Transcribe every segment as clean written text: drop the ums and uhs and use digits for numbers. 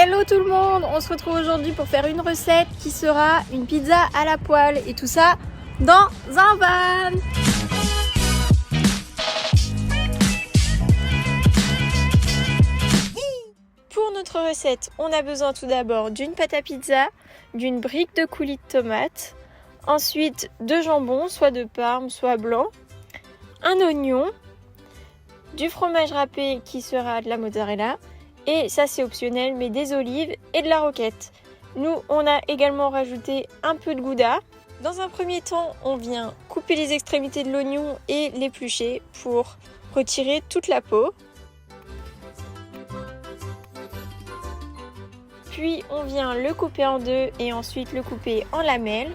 Hello tout le monde, on se retrouve aujourd'hui pour faire une recette qui sera une pizza à la poêle et tout ça dans un van. Pour notre recette, on a besoin tout d'abord d'une pâte à pizza, d'une brique de coulis de tomates, ensuite de jambon, soit de Parme, soit blanc, un oignon, du fromage râpé qui sera de la mozzarella, et ça c'est optionnel, mais des olives et de la roquette. Nous, on a également rajouté un peu de gouda. Dans un premier temps, on vient couper les extrémités de l'oignon et l'éplucher pour retirer toute la peau. Puis on vient le couper en deux et ensuite le couper en lamelles.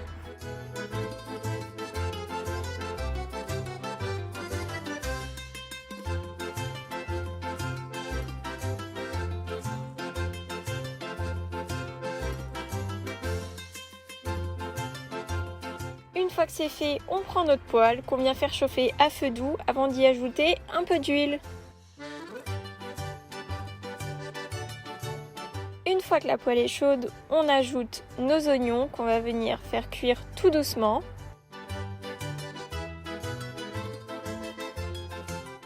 Une fois que c'est fait, on prend notre poêle qu'on vient faire chauffer à feu doux avant d'y ajouter un peu d'huile. Une fois que la poêle est chaude, on ajoute nos oignons qu'on va venir faire cuire tout doucement.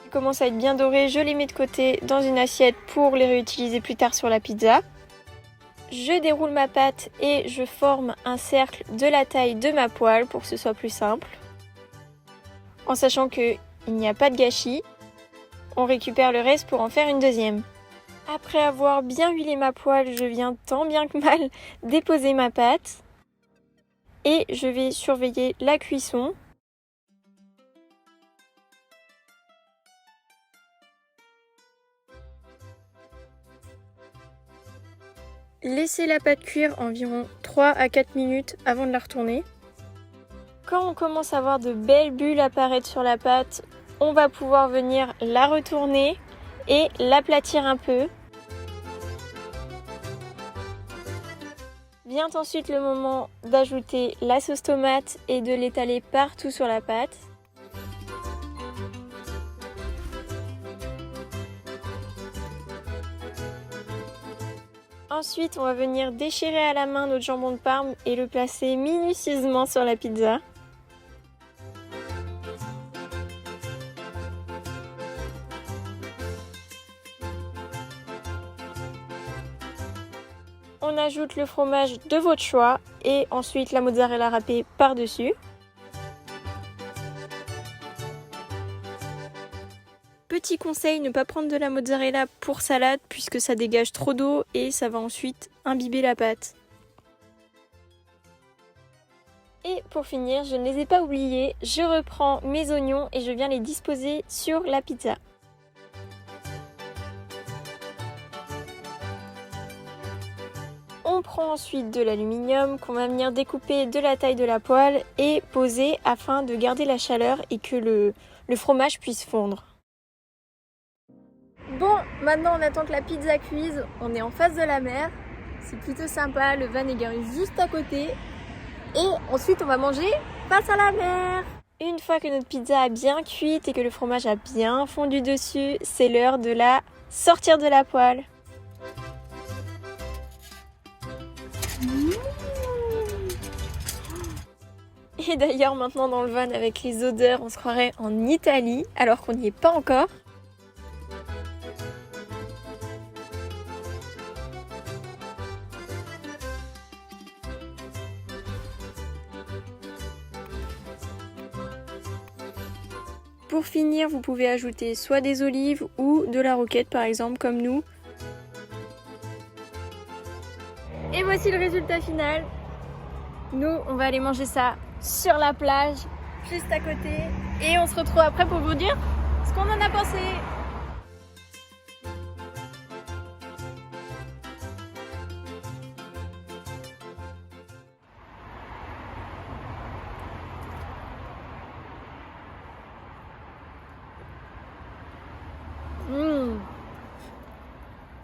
Ils commencent à être bien dorés, je les mets de côté dans une assiette pour les réutiliser plus tard sur la pizza. Je déroule ma pâte et je forme un cercle de la taille de ma poêle pour que ce soit plus simple. En sachant qu'il n'y a pas de gâchis, on récupère le reste pour en faire une deuxième. Après avoir bien huilé ma poêle, je viens tant bien que mal déposer ma pâte et je vais surveiller la cuisson. Laissez la pâte cuire environ 3 à 4 minutes avant de la retourner. Quand on commence à voir de belles bulles apparaître sur la pâte, on va pouvoir venir la retourner et l'aplatir un peu. Vient ensuite le moment d'ajouter la sauce tomate et de l'étaler partout sur la pâte. Ensuite, on va venir déchirer à la main notre jambon de Parme et le placer minutieusement sur la pizza. On ajoute le fromage de votre choix et ensuite la mozzarella râpée par-dessus. Petit conseil, ne pas prendre de la mozzarella pour salade puisque ça dégage trop d'eau et ça va ensuite imbiber la pâte. Et pour finir, je ne les ai pas oubliés, je reprends mes oignons et je viens les disposer sur la pizza. On prend ensuite de l'aluminium qu'on va venir découper de la taille de la poêle et poser afin de garder la chaleur et que le fromage puisse fondre. Bon, maintenant on attend que la pizza cuise, on est en face de la mer, c'est plutôt sympa, le van est garé juste à côté et ensuite on va manger face à la mer. Une fois que notre pizza a bien cuite et que le fromage a bien fondu dessus, c'est l'heure de la sortir de la poêle. Et d'ailleurs maintenant dans le van avec les odeurs, on se croirait en Italie alors qu'on n'y est pas encore. Pour finir, vous pouvez ajouter soit des olives ou de la roquette par exemple comme nous. Et voici le résultat final. Nous, on va aller manger ça sur la plage, juste à côté. Et on se retrouve après pour vous dire ce qu'on en a pensé.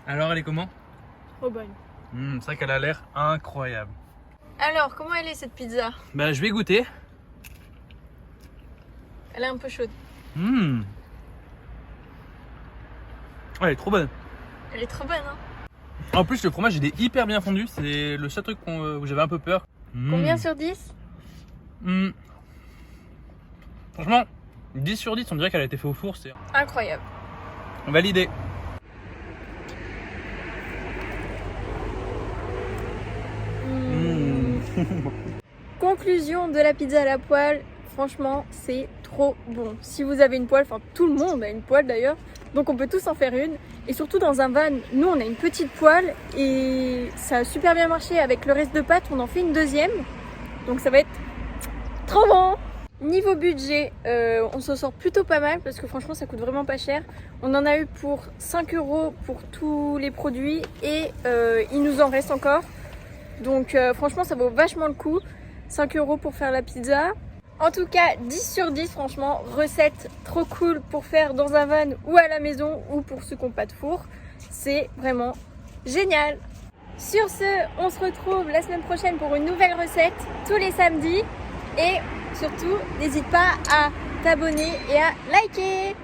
Alors elle est comment? Trop bonne. C'est vrai qu'elle a l'air incroyable. Alors, comment elle est cette pizza? Bah je vais goûter. Elle est un peu chaude. Elle est trop bonne. Elle est trop bonne, hein? En plus, le fromage, il est hyper bien fondu. C'est le seul truc où j'avais un peu peur. Combien sur 10? Franchement, 10 sur 10, on dirait qu'elle a été faite au four. C'est Incroyable. validé. Conclusion de la pizza à la poêle, franchement c'est trop bon. Si vous avez une poêle, enfin tout le monde a une poêle d'ailleurs, donc on peut tous en faire une. Et surtout dans un van, nous on a une petite poêle et ça a super bien marché. Avec le reste de pâtes, on en fait une deuxième, donc ça va être trop bon. Niveau budget, on s'en sort plutôt pas mal parce que franchement ça coûte vraiment pas cher. On en a eu pour 5 € pour tous les produits et il nous en reste encore. Donc franchement ça vaut vachement le coup. 5 € pour faire la pizza. En tout cas 10 sur 10 franchement. Recette trop cool pour faire dans un van ou à la maison ou pour ceux qui n'ont pas de four. C'est vraiment génial. Sur ce, on se retrouve la semaine prochaine pour une nouvelle recette tous les samedis. Et surtout, n'hésite pas à t'abonner et à liker.